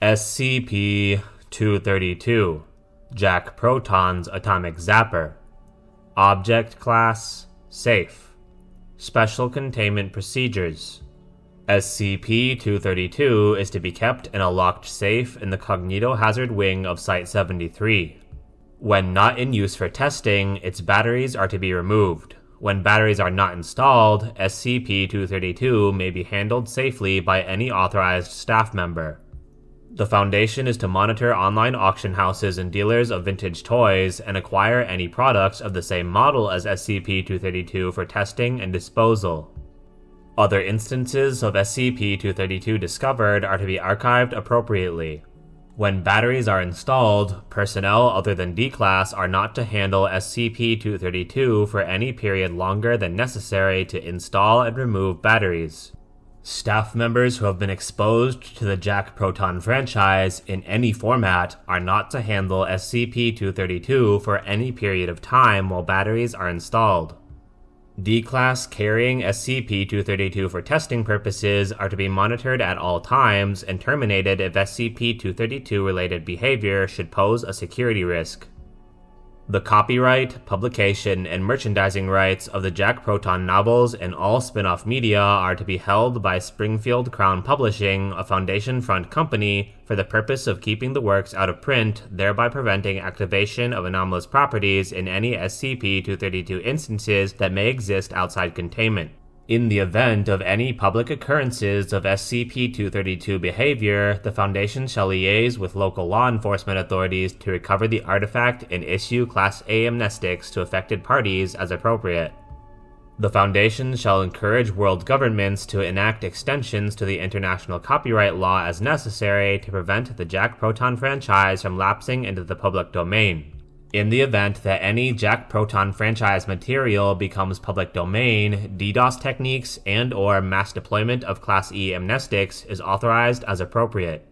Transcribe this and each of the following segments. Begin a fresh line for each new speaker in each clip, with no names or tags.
SCP-232 Jack Proton's Atomic Zapper. Object Class Safe. Special Containment Procedures. SCP-232 is to be kept in a locked safe in the cognitohazard wing of Site-73. When not in use for testing, its batteries are to be removed. When batteries are not installed, SCP-232 may be handled safely by any authorized staff member. The Foundation is to monitor online auction houses and dealers of vintage toys and acquire any products of the same model as SCP-232 for testing and disposal. Other instances of SCP-232 discovered are to be archived appropriately. When batteries are installed, personnel other than D-Class are not to handle SCP-232 for any period longer than necessary to install and remove batteries. Staff members who have been exposed to the Jack Proton franchise in any format are not to handle SCP-232 for any period of time while batteries are installed. D-Class carrying SCP-232 for testing purposes are to be monitored at all times and terminated if SCP-232 related behavior should pose a security risk. The copyright, publication, and merchandising rights of the Jack Proton novels and all spin-off media are to be held by Springfield Crown Publishing, a Foundation-front company, for the purpose of keeping the works out of print, thereby preventing activation of anomalous properties in any SCP-232 instances that may exist outside containment. In the event of any public occurrences of SCP-232 behavior, the Foundation shall liaise with local law enforcement authorities to recover the artifact and issue Class A amnestics to affected parties as appropriate. The Foundation shall encourage world governments to enact extensions to the international copyright law as necessary to prevent the Jack Proton franchise from lapsing into the public domain. In the event that any Jack Proton franchise material becomes public domain, DDoS techniques and/or mass deployment of Class E amnestics is authorized as appropriate.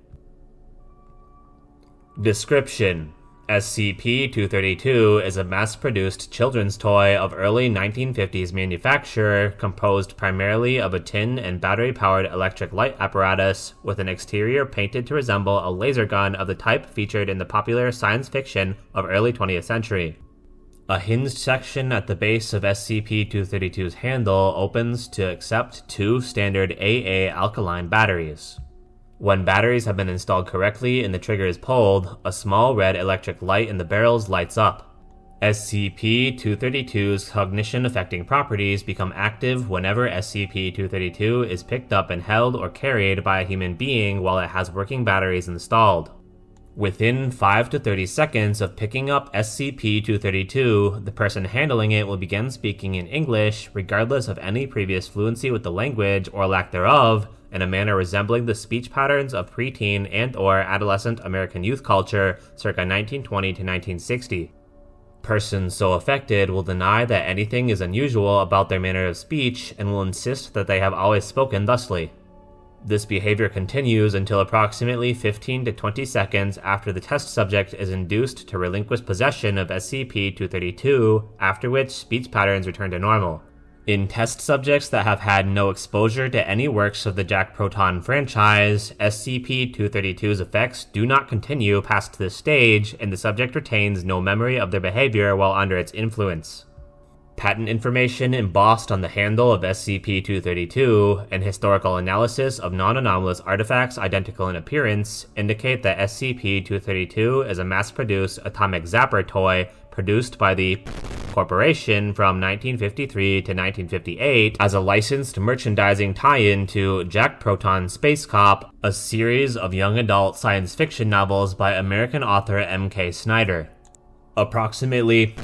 Description: SCP-232 is a mass-produced children's toy of early 1950s manufacture composed primarily of a tin and battery-powered electric light apparatus with an exterior painted to resemble a laser gun of the type featured in the popular science fiction of early 20th century. A hinged section at the base of SCP-232's handle opens to accept two standard AA alkaline batteries. When batteries have been installed correctly and the trigger is pulled, a small red electric light in the barrels lights up. SCP-232's cognition-affecting properties become active whenever SCP-232 is picked up and held or carried by a human being while it has working batteries installed. Within 5 to 30 seconds of picking up SCP-232, the person handling it will begin speaking in English, regardless of any previous fluency with the language or lack thereof, in a manner resembling the speech patterns of preteen and/or adolescent American youth culture circa 1920 to 1960. Persons so affected will deny that anything is unusual about their manner of speech and will insist that they have always spoken thusly. This behavior continues until approximately 15 to 20 seconds after the test subject is induced to relinquish possession of SCP-232, after which speech patterns return to normal. In test subjects that have had no exposure to any works of the Jack Proton franchise, SCP-232's effects do not continue past this stage, and the subject retains no memory of their behavior while under its influence. Patent information embossed on the handle of SCP-232 and historical analysis of non-anomalous artifacts identical in appearance indicate that SCP-232 is a mass-produced atomic zapper toy produced by the Corporation from 1953 to 1958 as a licensed merchandising tie-in to Jack Proton Space Cop, a series of young adult science fiction novels by American author M.K. Snyder. Approximately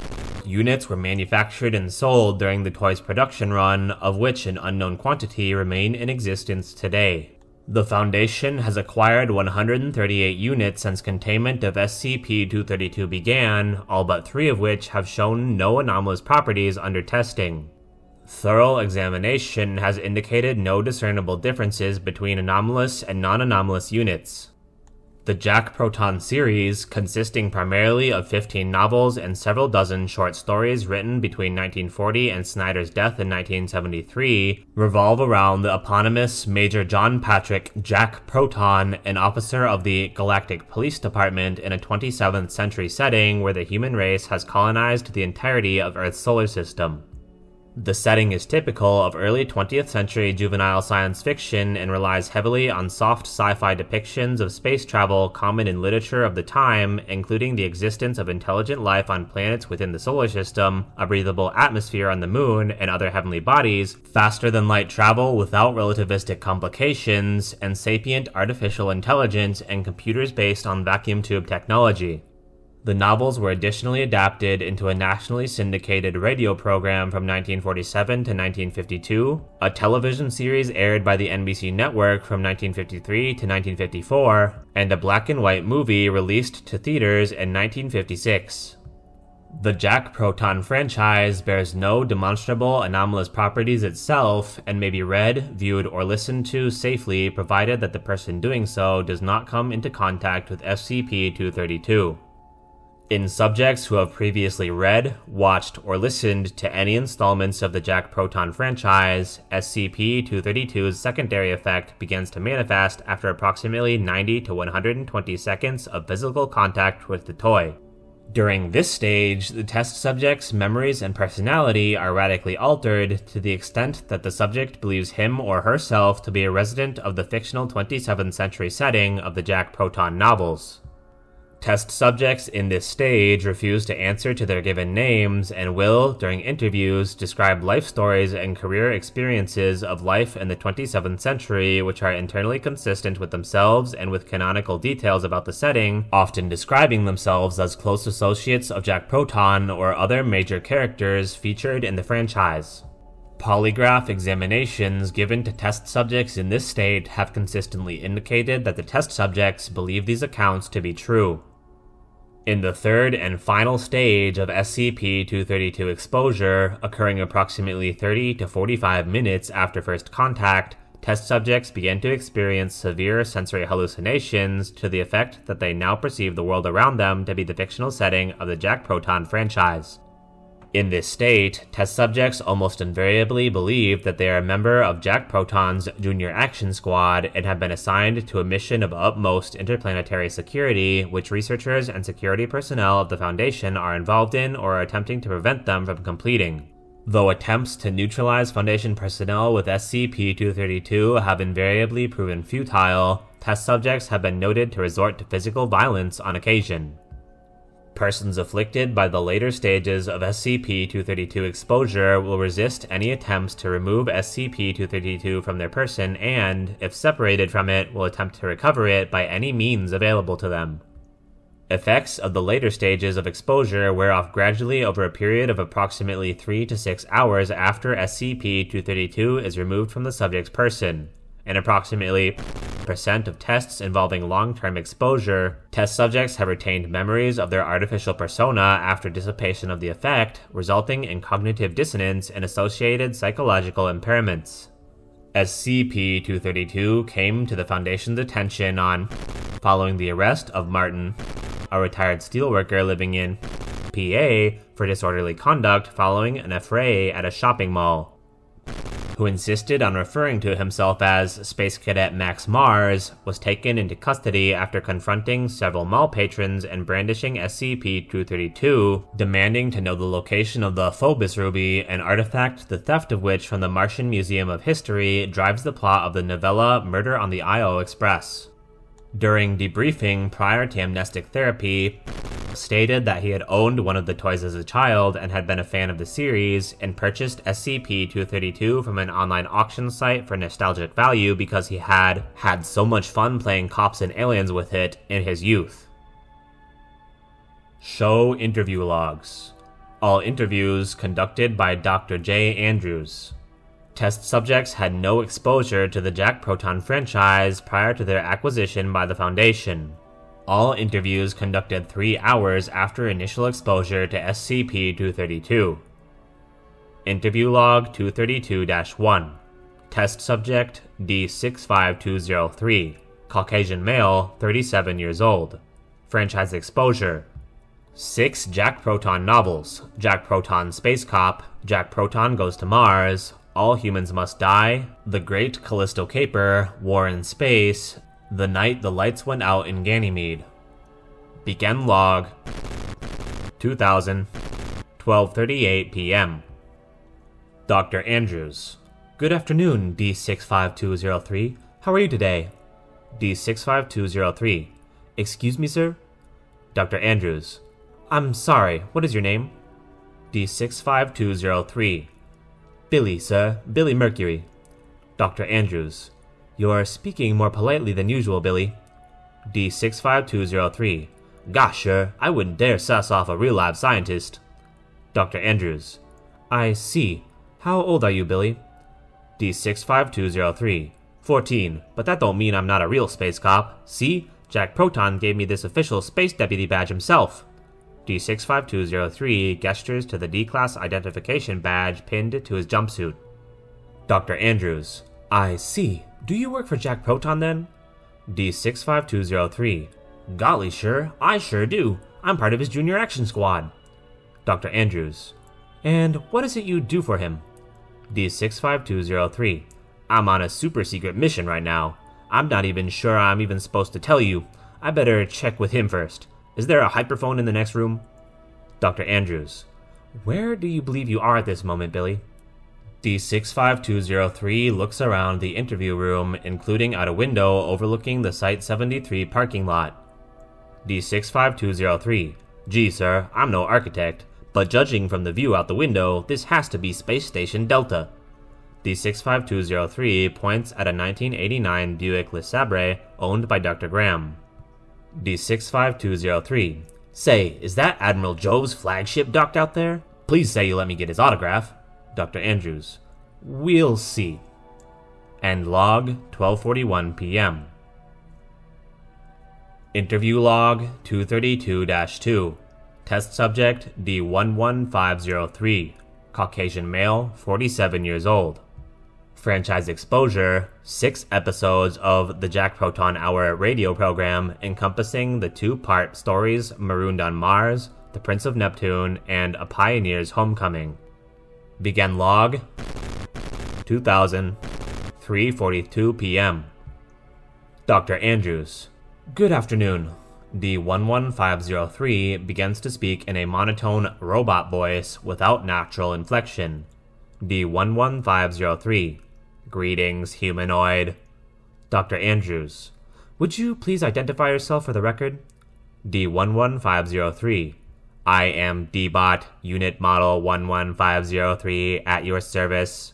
units were manufactured and sold during the toy's production run, of which an unknown quantity remain in existence today. The Foundation has acquired 138 units since containment of SCP-232 began, all but 3 of which have shown no anomalous properties under testing. Thorough examination has indicated no discernible differences between anomalous and non-anomalous units. The Jack Proton series, consisting primarily of 15 novels and several dozen short stories written between 1940 and Snyder's death in 1973, revolve around the eponymous Major John Patrick Jack Proton, an officer of the Galactic Police Department in a 27th century setting where the human race has colonized the entirety of Earth's solar system. The setting is typical of early 20th century juvenile science fiction and relies heavily on soft sci-fi depictions of space travel common in literature of the time, including the existence of intelligent life on planets within the solar system, a breathable atmosphere on the moon and other heavenly bodies, faster-than-light travel without relativistic complications, and sapient artificial intelligence and computers based on vacuum tube technology. The novels were additionally adapted into a nationally syndicated radio program from 1947 to 1952, a television series aired by the NBC network from 1953 to 1954, and a black-and-white movie released to theaters in 1956. The Jack Proton franchise bears no demonstrable anomalous properties itself and may be read, viewed, or listened to safely provided that the person doing so does not come into contact with SCP-232. In subjects who have previously read, watched, or listened to any installments of the Jack Proton franchise, SCP-232's secondary effect begins to manifest after approximately 90 to 120 seconds of physical contact with the toy. During this stage, the test subject's memories and personality are radically altered to the extent that the subject believes him or herself to be a resident of the fictional 27th century setting of the Jack Proton novels. Test subjects in this stage refuse to answer to their given names and will, during interviews, describe life stories and career experiences of life in the 27th century which are internally consistent with themselves and with canonical details about the setting, often describing themselves as close associates of Jack Proton or other major characters featured in the franchise. Polygraph examinations given to test subjects in this state have consistently indicated that the test subjects believe these accounts to be true. In the third and final stage of SCP-232 exposure, occurring approximately 30 to 45 minutes after first contact, test subjects began to experience severe sensory hallucinations to the effect that they now perceive the world around them to be the fictional setting of the Jack Proton franchise. In this state, test subjects almost invariably believe that they are a member of Jack Proton's Junior Action Squad and have been assigned to a mission of utmost interplanetary security, which researchers and security personnel of the Foundation are involved in or are attempting to prevent them from completing. Though attempts to neutralize Foundation personnel with SCP-232 have invariably proven futile, test subjects have been noted to resort to physical violence on occasion. Persons afflicted by the later stages of SCP-232 exposure will resist any attempts to remove SCP-232 from their person and, if separated from it, will attempt to recover it by any means available to them. Effects of the later stages of exposure wear off gradually over a period of approximately 3 to 6 hours after SCP-232 is removed from the subject's person. In approximately % of tests involving long-term exposure, test subjects have retained memories of their artificial persona after dissipation of the effect, resulting in cognitive dissonance and associated psychological impairments. SCP-232 came to the Foundation's attention following the arrest of Martin, a retired steelworker living in PA, for disorderly conduct following an affray at a shopping mall, who insisted on referring to himself as Space Cadet Max Mars, was taken into custody after confronting several mall patrons and brandishing SCP-232, demanding to know the location of the Phobos Ruby, an artifact the theft of which from the Martian Museum of History drives the plot of the novella Murder on the Io Express. During debriefing prior to amnestic therapy, stated that he had owned one of the toys as a child and had been a fan of the series, and purchased SCP-232 from an online auction site for nostalgic value because he had had so much fun playing cops and aliens with it in his youth. Show interview logs. All interviews conducted by Dr. J. Andrews. Test subjects had no exposure to the Jack Proton franchise prior to their acquisition by the Foundation. All interviews conducted 3 hours after initial exposure to SCP-232. Interview Log 232-1. Test Subject D65203. Caucasian male, 37 years old. Franchise exposure: 6 Jack Proton novels, Jack Proton Space Cop, Jack Proton Goes to Mars, All Humans Must Die, The Great Callisto Caper, War in Space, The Night the Lights Went Out in Ganymede. Begin log 2000, 12:38 p.m. Dr. Andrews: Good afternoon, D65203. How are you today? D65203: Excuse me, sir? Dr. Andrews: I'm sorry, what is your name? D65203: Billy, sir. Billy Mercury. Dr. Andrews: You're speaking more politely than usual, Billy. D65203: Gosh, sir, I wouldn't dare suss off a real live scientist. Dr. Andrews: I see. How old are you, Billy? D65203: 14, but that don't mean I'm not a real space cop. See? Jack Proton gave me this official space deputy badge himself. D65203 gestures to the D-Class identification badge pinned to his jumpsuit. Dr. Andrews: I see. Do you work for Jack Proton then? D65203: Golly, sure, I sure do. I'm part of his junior action squad. Dr. Andrews: And what is it you do for him? D65203: I'm on a super secret mission right now. I'm not even sure I'm even supposed to tell you. I better check with him first. Is there a hyperphone in the next room? Dr. Andrews: Where do you believe you are at this moment, Billy? D65203 looks around the interview room, including out a window overlooking the Site-73 parking lot. D65203: Gee, sir, I'm no architect, but judging from the view out the window, this has to be Space Station Delta. D65203 points at a 1989 Buick LeSabre owned by Dr. Graham. D65203: Say, is that Admiral Jove's flagship docked out there? Please say you let me get his autograph. Dr. Andrews: We'll see. End log 12:41 p.m. Interview log 232-2. Test subject D11503. Caucasian male, 47 years old. Franchise exposure: 6 episodes of the Jack Proton Hour radio program encompassing the 2-part stories Marooned on Mars, The Prince of Neptune, and A Pioneer's Homecoming. Begin log 2000, 3:42 p.m. Dr. Andrews: Good afternoon. D11503 begins to speak in a monotone robot voice without natural inflection. D11503: Greetings, humanoid. Dr. Andrews: Would you please identify yourself for the record? D11503: I am D-Bot, Unit Model 11503, at your service.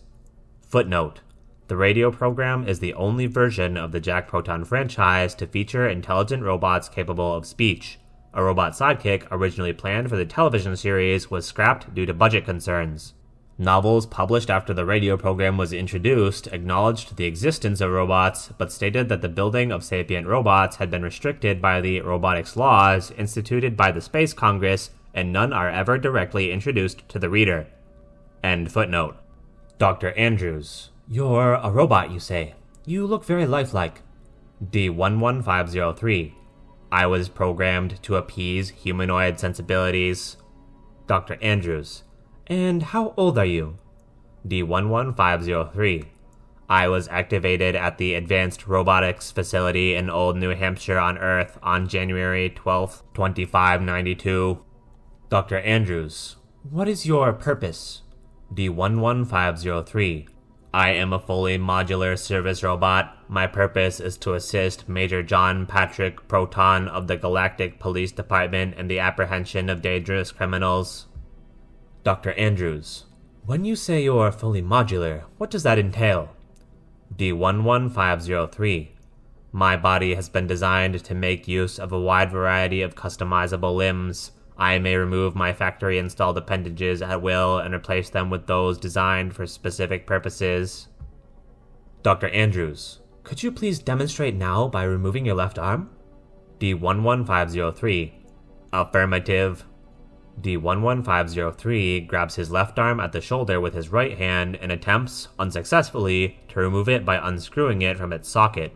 Footnote: The radio program is the only version of the Jack Proton franchise to feature intelligent robots capable of speech. A robot sidekick originally planned for the television series was scrapped due to budget concerns. Novels published after the radio program was introduced acknowledged the existence of robots, but stated that the building of sapient robots had been restricted by the robotics laws instituted by the Space Congress, and none are ever directly introduced to the reader. End footnote. Dr. Andrews: You're a robot, you say. You look very lifelike. D11503: I was programmed to appease humanoid sensibilities. Dr. Andrews: And how old are you? D11503: I was activated at the Advanced Robotics Facility in Old New Hampshire on Earth on January 12th, 2592. Dr. Andrews: What is your purpose? D11503: I am a fully modular service robot. My purpose is to assist Major John Patrick Proton of the Galactic Police Department in the apprehension of dangerous criminals. Dr. Andrews: When you say you're fully modular, what does that entail? D11503: My body has been designed to make use of a wide variety of customizable limbs. I may remove my factory-installed appendages at will and replace them with those designed for specific purposes. Dr. Andrews: Could you please demonstrate now by removing your left arm? D11503: Affirmative. D11503 grabs his left arm at the shoulder with his right hand and attempts, unsuccessfully, to remove it by unscrewing it from its socket.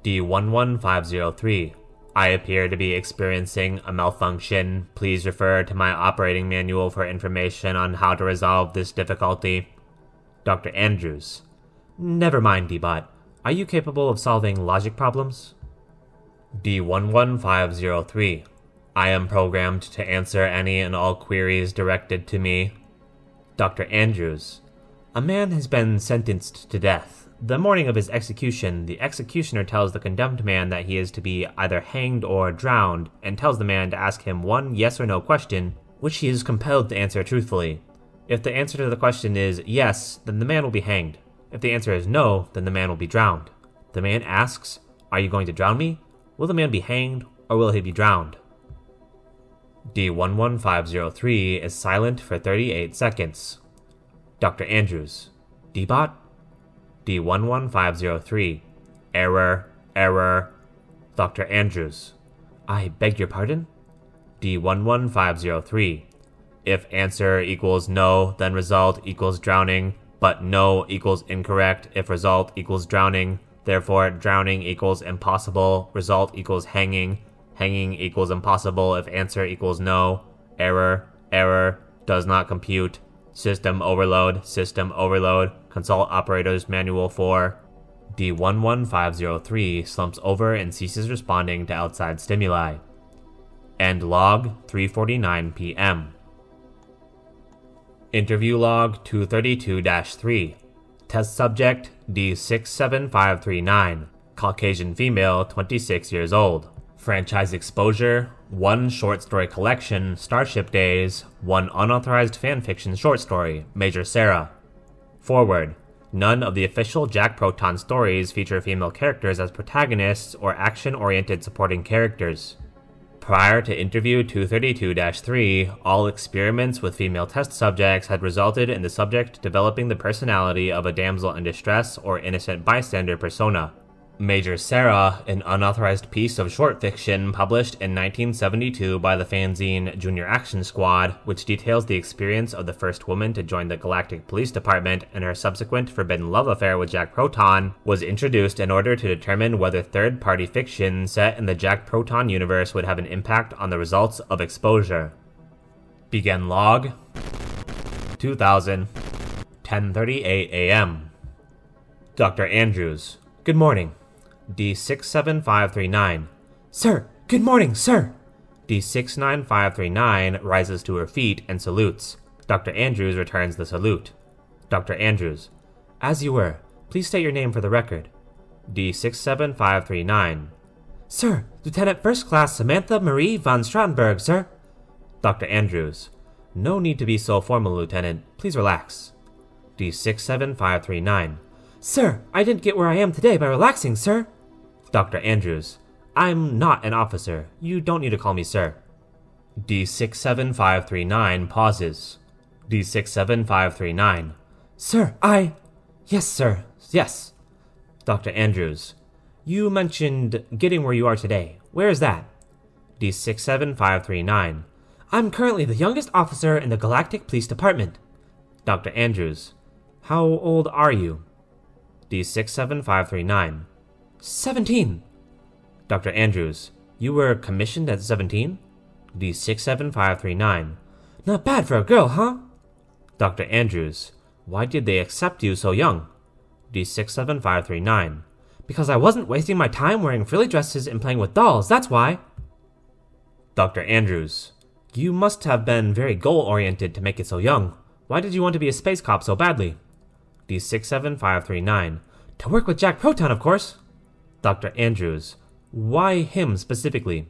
D11503. I appear to be experiencing a malfunction. Please refer to my operating manual for information on how to resolve this difficulty. Dr. Andrews. Never mind, D-Bot. Are you capable of solving logic problems? D11503. I am programmed to answer any and all queries directed to me. Dr. Andrews. A man has been sentenced to death. The morning of his execution, the executioner tells the condemned man that he is to be either hanged or drowned, and tells the man to ask him one yes or no question, which he is compelled to answer truthfully. If the answer to the question is yes, then the man will be hanged. If the answer is no, then the man will be drowned. The man asks, "Are you going to drown me?" Will the man be hanged, or will he be drowned? D11503 is silent for 38 seconds. Dr. Andrews. D-Bot? D11503. Error, error. Dr. Andrews. I beg your pardon? D11503. If answer equals no, then result equals drowning, but no equals incorrect if result equals drowning. Therefore, drowning equals impossible, result equals hanging, hanging equals impossible if answer equals no. Error, error, does not compute. System overload, consult operator's manual for. D11503 slumps over and ceases responding to outside stimuli. End log 3:49 p.m. Interview log 232-3. Test subject D67539. Caucasian female, 26 years old. Franchise exposure: 1 short story collection, Starship Days, 1 unauthorized fanfiction short story, Major Sarah. Forward: none of the official Jack Proton stories feature female characters as protagonists or action-oriented supporting characters. Prior to interview 232-3, all experiments with female test subjects had resulted in the subject developing the personality of a damsel in distress or innocent bystander persona. Major Sarah, an unauthorized piece of short fiction published in 1972 by the fanzine Junior Action Squad, which details the experience of the first woman to join the Galactic Police Department and her subsequent forbidden love affair with Jack Proton, was introduced in order to determine whether third-party fiction set in the Jack Proton universe would have an impact on the results of exposure. Begin log 2000, 10:38 a.m. Dr. Andrews. Good morning. D67539. Sir, good morning, sir! D69539 rises to her feet and salutes. Dr. Andrews returns the salute. Dr. Andrews. As you were. Please state your name for the record. D67539. Sir, Lieutenant First Class Samantha Marie von Strattenberg, sir. Dr. Andrews. No need to be so formal, Lieutenant. Please relax. D67539. Sir, I didn't get where I am today by relaxing, sir. Dr. Andrews. I'm not an officer. You don't need to call me sir. D67539 pauses. D67539. Sir, Yes, sir. Yes. Dr. Andrews. You mentioned getting where you are today. Where is that? D67539. I'm currently the youngest officer in the Galactic Police Department. Dr. Andrews. How old are you? D67539. 17. Dr. Andrews. You were commissioned at 17? D67539. Not bad for a girl, huh? Dr. Andrews. Why did they accept you so young? D67539. Because I wasn't wasting my time wearing frilly dresses and playing with dolls, that's why. Dr. Andrews. You must have been very goal-oriented to make it so young. Why did you want to be a space cop so badly? D67539. To work with Jack Proton, of course. Dr. Andrews. Why him specifically?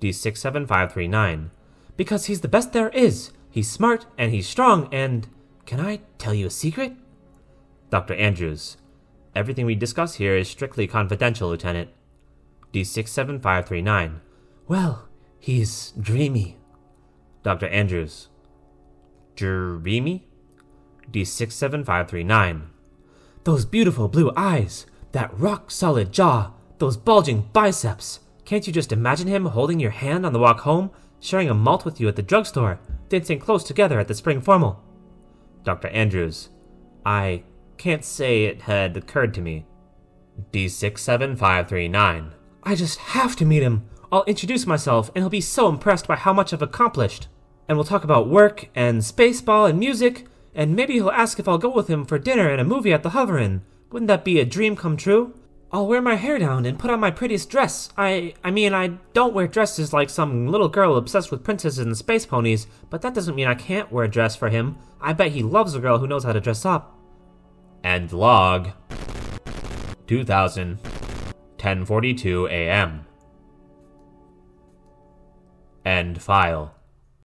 D67539. Because he's the best there is. He's smart and he's strong and... Can I tell you a secret? Dr. Andrews. Everything we discuss here is strictly confidential, Lieutenant. D67539. Well, he's dreamy. Dr. Andrews. Dreamy? D67539. Those beautiful blue eyes, that rock-solid jaw, those bulging biceps. Can't you just imagine him holding your hand on the walk home, sharing a malt with you at the drugstore, dancing close together at the spring formal? Dr. Andrews. I can't say it had occurred to me. D67539. I just have to meet him. I'll introduce myself, and he'll be so impressed by how much I've accomplished. And we'll talk about work, and spaceball, and music, and maybe he'll ask if I'll go with him for dinner and a movie at the Hoverin'. Wouldn't that be a dream come true? I'll wear my hair down and put on my prettiest dress. I don't wear dresses like some little girl obsessed with princesses and space ponies, but that doesn't mean I can't wear a dress for him. I bet he loves a girl who knows how to dress up. End log. 2000. 10:42 a.m. End file.